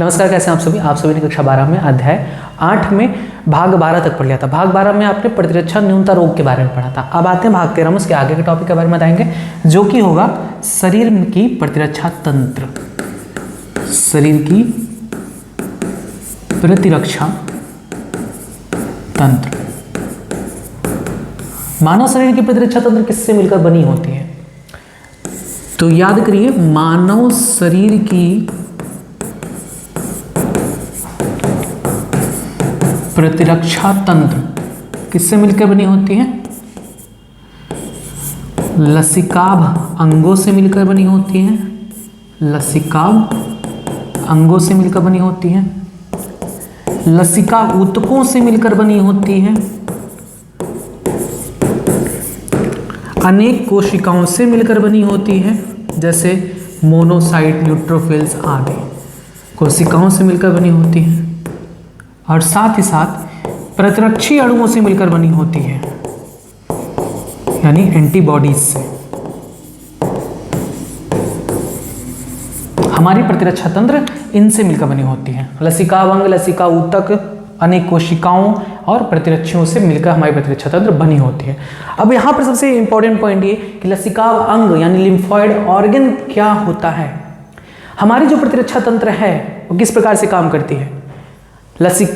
नमस्कार, कैसे हैं आप सभी ने कक्षा 12 में अध्याय 8 में भाग 12 तक पढ़ लिया था। भाग 12 में आपने प्रतिरक्षा न्यूनता रोग के बारे में पढ़ा था। अब आते हैं भाग 13 में, उसके आगे के टॉपिक के बारे में बताएंगे, जो कि होगा शरीर की प्रतिरक्षा तंत्र। शरीर की प्रतिरक्षा तंत्र। मानव शरीर की प्रतिरक्षा तंत्र किससे मिलकर बनी होती है? तो याद करिए, मानव शरीर की प्रतिरक्षा तंत्र किससे मिलकर बनी होती है? लसिकाभ अंगों से मिलकर बनी होती है। लसिकाभ अंगों से मिलकर बनी होती है। लसिका ऊतकों से मिलकर बनी होती है। अनेक कोशिकाओं से मिलकर बनी होती है, जैसे मोनोसाइट, न्यूट्रोफिल्स आदि कोशिकाओं से मिलकर बनी होती है। और साथ ही साथ प्रतिरक्षी अणुओं से मिलकर बनी होती है, यानी एंटीबॉडीज से। हमारी प्रतिरक्षा तंत्र इनसे मिलकर बनी होती है। लसिकावंग, लसिका ऊतक, अनेक कोशिकाओं और प्रतिरक्षियों से मिलकर हमारी प्रतिरक्षा तंत्र बनी होती है। अब यहाँ पर सबसे इंपॉर्टेंट पॉइंट ये कि लसिकाव अंग यानी लिम्फॉइड ऑर्गन क्या होता है। हमारी जो प्रतिरक्षा तंत्र है वो किस प्रकार से काम करती है?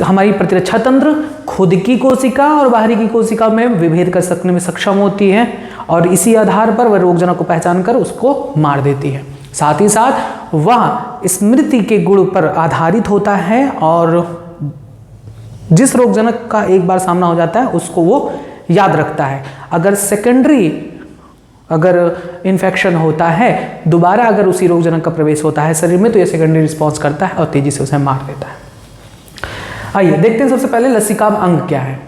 हमारी प्रतिरक्षा तंत्र खुद की कोशिका और बाहरी की कोशिका में विभेद कर सकने में सक्षम होती है और इसी आधार पर वह रोगजनक को पहचान कर उसको मार देती है। साथ ही साथ वह स्मृति के गुण पर आधारित होता है और जिस रोगजनक का एक बार सामना हो जाता है उसको वो याद रखता है। अगर इन्फेक्शन होता है, दोबारा अगर उसी रोगजनक का प्रवेश होता है शरीर में, तो यह सेकेंडरी रिस्पॉन्स करता है और तेजी से उसे मार देता है। आइए देखते हैं सबसे पहले लसिकाभ अंग क्या है।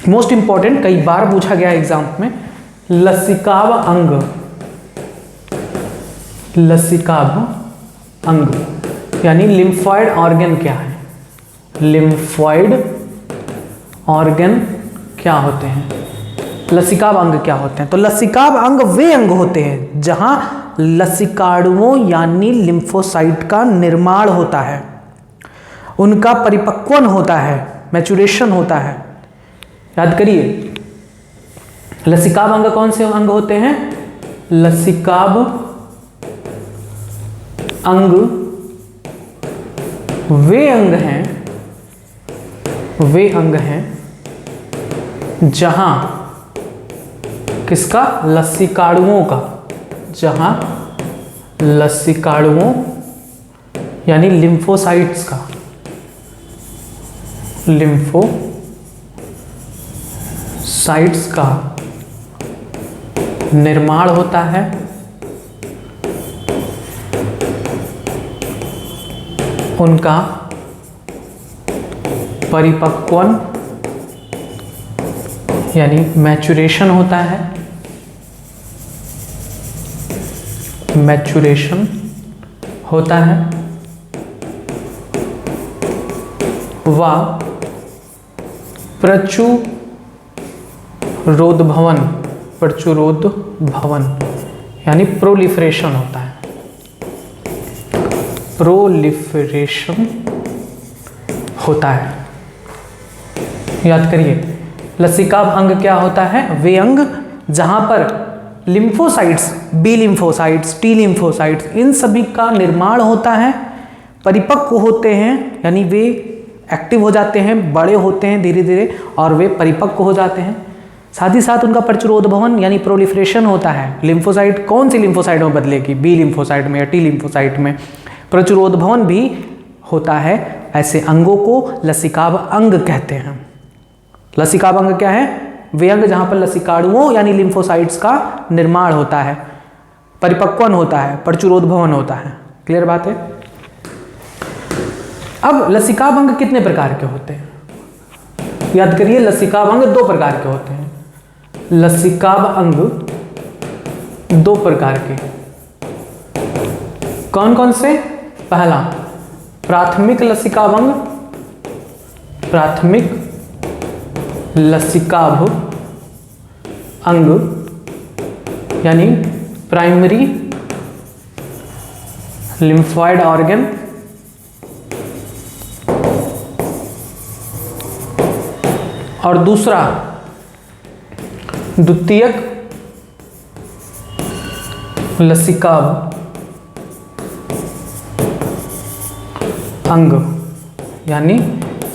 मोस्ट इंपॉर्टेंट, कई बार पूछा गया एग्जाम में। लसिकाभ अंग, लसिकाभ अंग यानी लिम्फॉइड ऑर्गन क्या है? लिम्फॉइड ऑर्गन क्या होते हैं? लसिकाभ अंग क्या होते हैं? तो लसिकाभ अंग वे अंग होते हैं जहां लसिकाणुओं यानी लिम्फोसाइट का निर्माण होता है, उनका परिपक्वन होता है, मैचुरेशन होता है। याद करिए, लसिकाभ अंग कौन से अंग होते हैं? लसिकाभ अंग वे अंग हैं जहां किसका? लसिकाणुओं का। जहां लसिकाणुओं यानी लिम्फोसाइट्स का, लिम्फोसाइट्स का निर्माण होता है, उनका परिपक्वन यानी मैचुरेशन होता है, मैचुरेशन होता है, व प्रचुरोद भवन यानी प्रोलिफरेशन होता है। प्रोलिफरेशन होता है। याद करिए, लसिकाभ अंग क्या होता है? वे अंग जहां पर lymphocytes, B lymphocytes, T lymphocytes, इन सभी का निर्माण होता है, परिपक्व होते हैं यानी वे एक्टिव हो जाते हैं, बड़े होते हैं धीरे धीरे और वे परिपक्व हो जाते हैं। साथ ही साथ उनका प्रचुरोद्भवन यानी प्रोलिफरेशन होता है। लिम्फोसाइट कौन सी लिम्फोसाइट में बदलेगी? बी लिम्फोसाइट में या टी लिम्फोसाइट में प्रचुरोद्भवन भी होता है। ऐसे अंगों को लसिकाभ अंग कहते हैं। लसिकाभ अंग क्या है? वे अंग जहां पर लसिकाणुओं यानी लिम्फोसाइट्स का निर्माण होता है, परिपक्वन होता है, प्रचुरोद्भवन होता है। क्लियर बात है? अब लसिकाभ अंग कितने प्रकार के होते हैं? याद करिए, लसिकाभ अंग 2 प्रकार के होते हैं। लसिकाभ अंग 2 प्रकार के कौन कौन से? पहला, प्राथमिक लसिकाभ अंग, प्राथमिक लसिकाभ अंग यानी प्राइमरी लिम्फॉइड ऑर्गन और दूसरा द्वितीयक लसिकाभ अंग यानी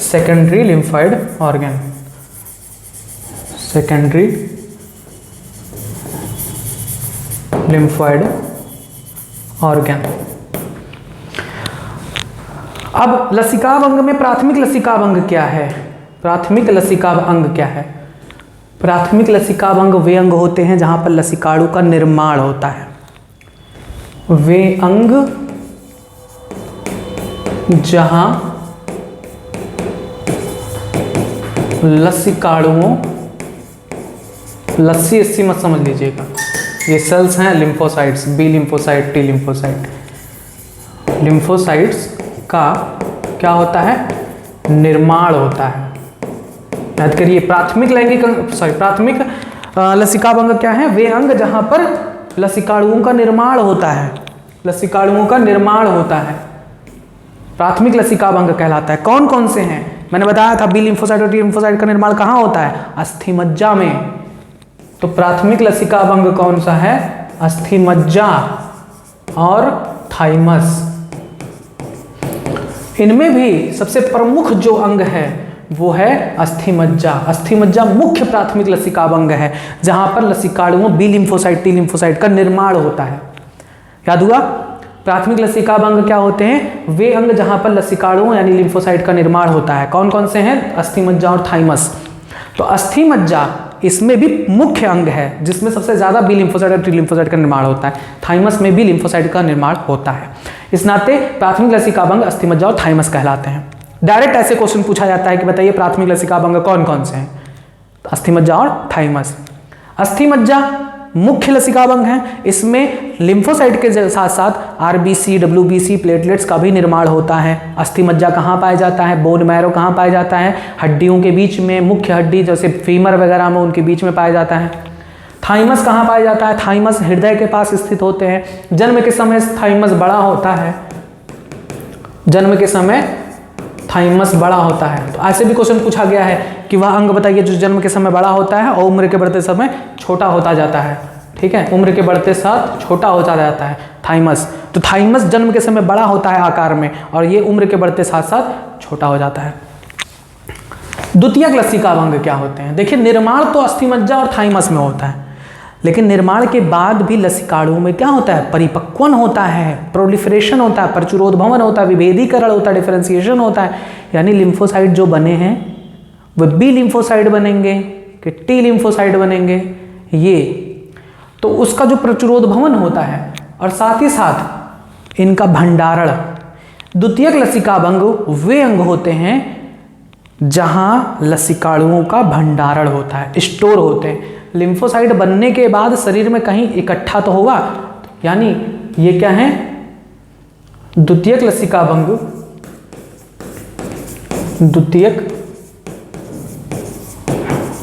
secondary lymphoid organ, secondary lymphoid organ. अब लसिकाभ अंग में प्राथमिक लसिकाभ अंग क्या है? प्राथमिक लसिकाभ अंग क्या है? प्राथमिक लसिकाभ अंग वे अंग होते हैं जहां पर लसिकाणु का निर्माण होता है। वे अंग जहां लसिकाणुओं, लस्सी इसी मत समझ लीजिएगा, ये सेल्स हैं lymphocytes, B lymphocyte, T lymphocyte. Lymphocytes का क्या होता है? निर्माण होता है। याद करिए, प्राथमिक लैंगिक प्राथमिक लसिकाभ अंग क्या है? वे अंग जहां पर लसिकाणुओं का निर्माण होता है, लसिकाणुओं का निर्माण होता है, प्राथमिक लसिकाभ अंग कहलाता है। कौन कौन से हैं? मैंने बताया था बी लिम्फोसाइट और टी लिम्फोसाइट का निर्माण कहाँ होता है? अस्थिमज्जा में। तो प्राथमिक लसिकाभ अंग कौन सा है? अस्थिमज्जा और थाइमस। इनमें भी सबसे प्रमुख जो अंग है वो है अस्थिमज्जा। अस्थिमज्जा मुख्य प्राथमिक लसिकाभ अंग है जहां पर लसिकाणुओं बी लिम्फोसाइट, टी लिम्फोसाइट का निर्माण होता है। याद हुआ? प्राथमिक लसिकाभ अंग क्या होते हैं? वे अंग जहां पर लसिकाणुओं यानी लिम्फोसाइट का निर्माण होता है। कौन कौन से हैं? अस्थिमज्जा और थाइमस। तो अस्थिमज्जा इसमें भी मुख्य अंग है जिसमें सबसे ज्यादा बी लिम्फोसाइट और टी लिम्फोसाइट का निर्माण होता है। थाइमस में भी लिम्फोसाइट का निर्माण होता है। इस नाते प्राथमिक लसिकाभ अंग अस्थिमज्जा और थाइमस कहलाते हैं। डायरेक्ट ऐसे क्वेश्चन पूछा जाता है कि बताइए प्राथमिक लसिकाभ अंग कौन कौन से हैं? अस्थिमज्जा और थाइमस। अस्थिमज्जा मुख्य लसिकाभ अंग है। इसमें लिम्फोसाइट के साथ साथ आरबीसी, डब्ल्यूबीसी, प्लेटलेट्स का भी निर्माण होता है। अस्थिमज्जा कहाँ पाया जाता है? बोन मैरो कहाँ पाया जाता है? हड्डियों के बीच में, मुख्य हड्डी जैसे फीमर वगैरह में, उनके बीच में पाया जाता है। थाइमस कहाँ पाया जाता है? थाइमस हृदय के पास स्थित होते हैं। जन्म के समय थाइमस बड़ा होता है, जन्म के समय थाइमस बड़ा होता है। तो ऐसे भी क्वेश्चन पूछा गया है कि वह अंग बताइए जो जन्म के समय बड़ा होता है और उम्र के बढ़ते समय छोटा होता जाता है। ठीक है, उम्र के बढ़ते साथ छोटा होता जाता है थाइमस। तो थाइमस जन्म के समय बड़ा होता है आकार में और ये उम्र के बढ़ते साथ साथ छोटा हो जाता है। द्वितीयक लसिकाभ अंग क्या होते हैं? देखिए, निर्माण तो अस्थिमज्जा और थाइमस में होता है, लेकिन निर्माण के बाद भी लसिकाणुओं में क्या होता है? परिपक्वन होता है, प्रोलिफरेशन होता है, प्रचुरोद्भवन होता है, विभेदीकरण होता है, डिफरेंशिएशन होता है। यानी लिम्फोसाइट जो बने हैं वो बी लिम्फोसाइट बनेंगे कि टी लिम्फोसाइट बनेंगे, ये तो उसका जो प्रचुरोद्भवन होता है और साथ ही साथ इनका भंडारण। द्वितीयक लसिकाभ अंग वे अंग होते हैं जहां लसिकाणुओं का भंडारण होता है, स्टोर होते हैं। लिम्फोसाइट बनने के बाद शरीर में कहीं इकट्ठा तो होगा, यानी ये क्या है? द्वितीयक लसिकाभ अंग, द्वितीयक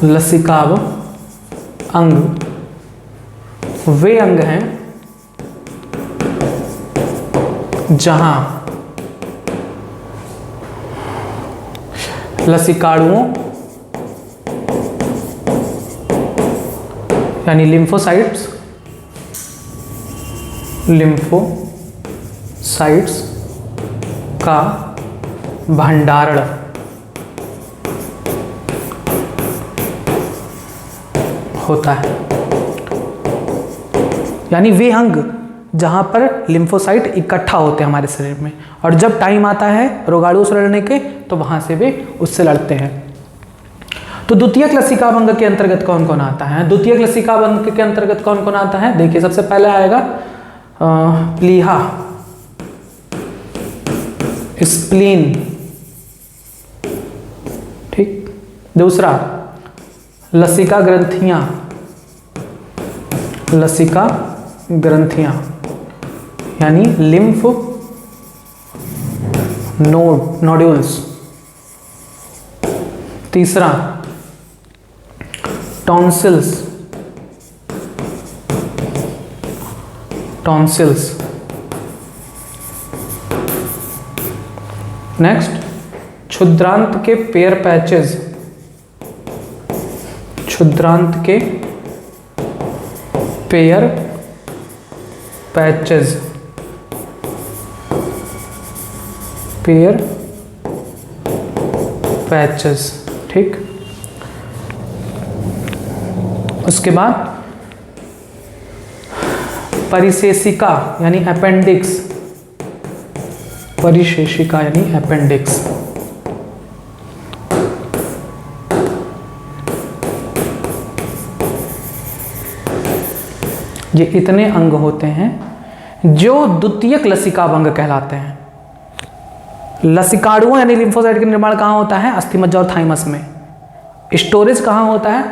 लसिकाभ अंग वे अंग हैं जहां लसिकाणुओं यानी लिम्फोसाइट्स का भंडारण होता है। यानी वे अंग जहां पर लिम्फोसाइट इकट्ठा होते हैं हमारे शरीर में, और जब टाइम आता है रोगाणुओं से लड़ने के तो वहां से वे उससे लड़ते हैं। तो द्वितीयक लसिकाभ अंग के अंतर्गत कौन कौन आता है? द्वितीयक लसिकाभ अंग के अंतर्गत कौन कौन आता है? देखिए, सबसे पहले आएगा प्लीहा, स्प्लीन, ठीक। दूसरा लसिका ग्रंथियां, लसिका ग्रंथियां यानी लिम्फ नोड्यूल्स। तीसरा टॉन्सिल्स, नेक्स्ट क्षुद्रांत के पेयर पैचेस, क्षुद्रांत के पेयर पैचेस, पेयर पैचेस, ठीक। उसके बाद परिशेषिका यानी अपेंडिक्स, परिशेषिका यानी अपेंडिक्स, ये इतने अंग होते हैं जो द्वितीयक लसिकाभ अंग कहलाते हैं। लसिकाणुओं यानी लिम्फोसाइट का निर्माण कहाँ होता है? अस्थिमज्जा और थाइमस में। स्टोरेज कहाँ होता है?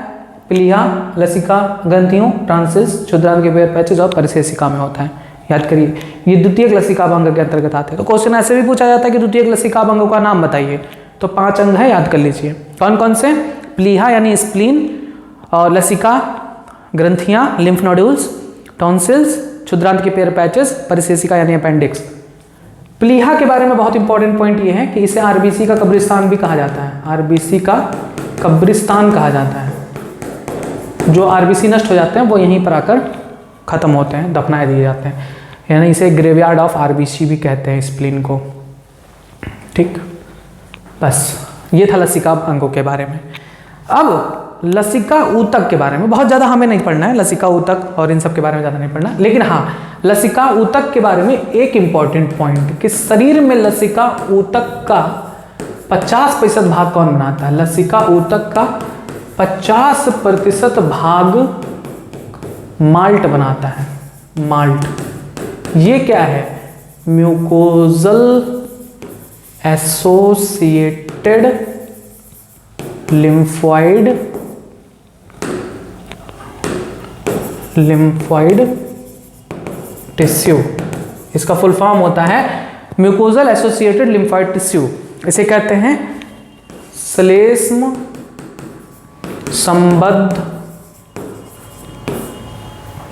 प्लीहा, लसिका ग्रंथियों, ट्रांसिल्स, क्षुद्रांत के पेयर पैचेस और परिशेषिका में होता है। याद करिए, ये द्वितीयक लसिकाभ अंग के अंतर्गत आते हैं। तो क्वेश्चन ऐसे भी पूछा जाता है कि द्वितीयक लसिकाभ अंगों का नाम बताइए, तो 5 अंग है, याद कर लीजिए। कौन कौन से? प्लीहा यानी स्प्लीन, और लसिका ग्रंथियां, लिम्फ नोड्यूल्स, टॉन्सिल्स, क्षुद्रांत के पेयर पैचेस, परिशेषिका यानी अपेंडिक्स। प्लीहा के बारे में बहुत इंपॉर्टेंट पॉइंट ये है कि इसे आरबीसी का कब्रिस्तान भी कहा जाता है। आरबीसी का कब्रिस्तान कहा जाता है। जो आरबीसी नष्ट हो जाते हैं वो यहीं पर आकर खत्म होते हैं, दफनाए दिए जाते हैं, यानी इसे ग्रेवयार्ड ऑफ आरबीसी भी कहते हैं स्प्लीन को, ठीक। बस ये था लसिकाभ अंगों के बारे में। अब लसिका ऊतक के बारे में बहुत ज़्यादा हमें नहीं पढ़ना है, लसिका ऊतक और इन सब के बारे में ज़्यादा नहीं पढ़ना, लेकिन हाँ लसिका ऊतक के बारे में एक इम्पॉर्टेंट पॉइंट कि शरीर में लसिका ऊतक का 50% भाग कौन बनाता है? लसिका ऊतक का 50% भाग माल्ट बनाता है। माल्ट ये क्या है? म्यूकोजल एसोसिएटेड लिम्फॉइड टिश्यू, इसका फुल फॉर्म होता है म्यूकोजल एसोसिएटेड लिम्फॉइड टिश्यू। इसे कहते हैं श्लेष्म संबद्ध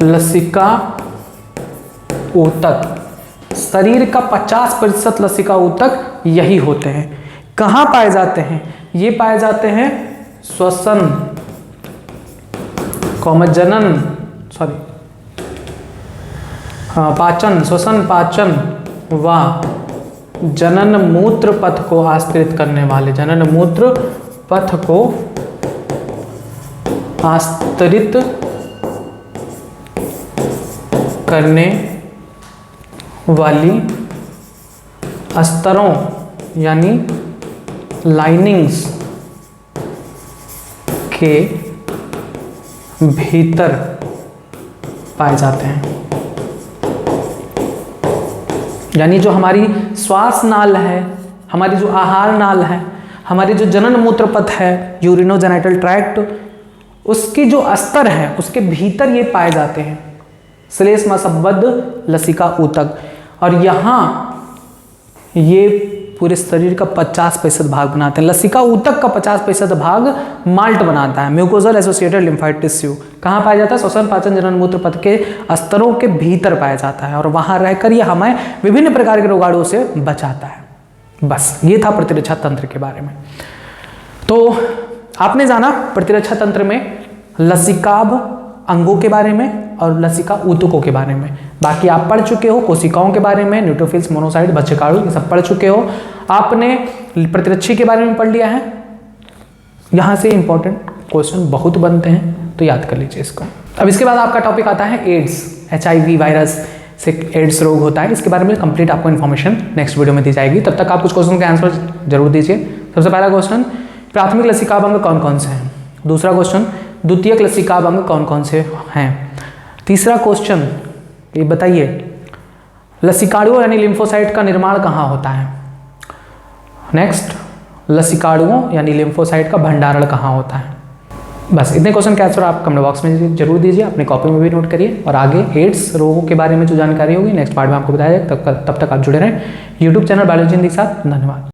लसिका ऊतक। शरीर का 50% लसिका ऊतक यही होते हैं। कहाँ पाए जाते हैं? ये पाए जाते हैं श्वसन, जनन, पाचन, श्वसन, पाचन व जनन मूत्र पथ को आस्तित करने वाले, जनन मूत्र पथ को आस्तरित करने वाली अस्तरों यानी लाइनिंग्स के भीतर पाए जाते हैं। यानी जो हमारी श्वास नाल है, हमारी जो आहार नाल है, हमारी जो जनन मूत्र पथ है, यूरिनोजेनिटल ट्रैक्ट, उसकी जो अस्तर है उसके भीतर ये पाए जाते हैं, श्लेष्म संबद्ध लसिका ऊतक। और यहाँ ये पूरे शरीर का 50% भाग बनाते हैं। लसिका ऊतक का 50% भाग माल्ट बनाता है, म्यूकोजल एसोसिएटेड लिम्फॉइड टिश्यू। कहाँ पाया जाता है? श्वसन, पाचन, जनन मूत्र पथ के अस्तरों के भीतर पाया जाता है और वहाँ रहकर ये हमें विभिन्न प्रकार के रोगाणुओं से बचाता है। बस ये था प्रतिरक्षा तंत्र के बारे में। तो आपने जाना प्रतिरक्षा तंत्र में लसिकाभ अंगों के बारे में और लसिका ऊतकों के बारे में। बाकी आप पढ़ चुके हो कोशिकाओं के बारे में, न्यूट्रोफिल्स, मोनोसाइट, बच्चेकाणु, ये सब पढ़ चुके हो। आपने प्रतिरक्षी के बारे में पढ़ लिया है। यहाँ से इंपॉर्टेंट क्वेश्चन बहुत बनते हैं, तो याद कर लीजिए इसको। अब इसके बाद आपका टॉपिक आता है एड्स, HIV वायरस से एड्स रोग होता है। इसके बारे में कंप्लीट आपको इन्फॉर्मेशन नेक्स्ट वीडियो में दी जाएगी। तब तक आप कुछ क्वेश्चन के आंसर जरूर दीजिए। सबसे पहला क्वेश्चन, प्राथमिक लसिकाभ अंग कौन कौन से हैं? दूसरा क्वेश्चन, द्वितीयक लसिकाभ अंग कौन कौन से हैं? तीसरा क्वेश्चन, ये बताइए लसिकाणुओं यानी लिम्फोसाइट का निर्माण कहाँ होता है? नेक्स्ट, लसिकाणुओं यानी लिम्फोसाइट का भंडारण कहाँ होता है? बस इतने क्वेश्चन के आंसर आप कमेंट बॉक्स में जरूर दीजिए, अपने कॉपी में भी नोट करिए। और आगे एड्स रोगों के बारे में जो जानकारी होगी नेक्स्ट पार्ट में आपको बताया जाएगा। तब तक आप जुड़े रहें यूट्यूब चैनल बायोलॉजी हिंदी के साथ। धन्यवाद।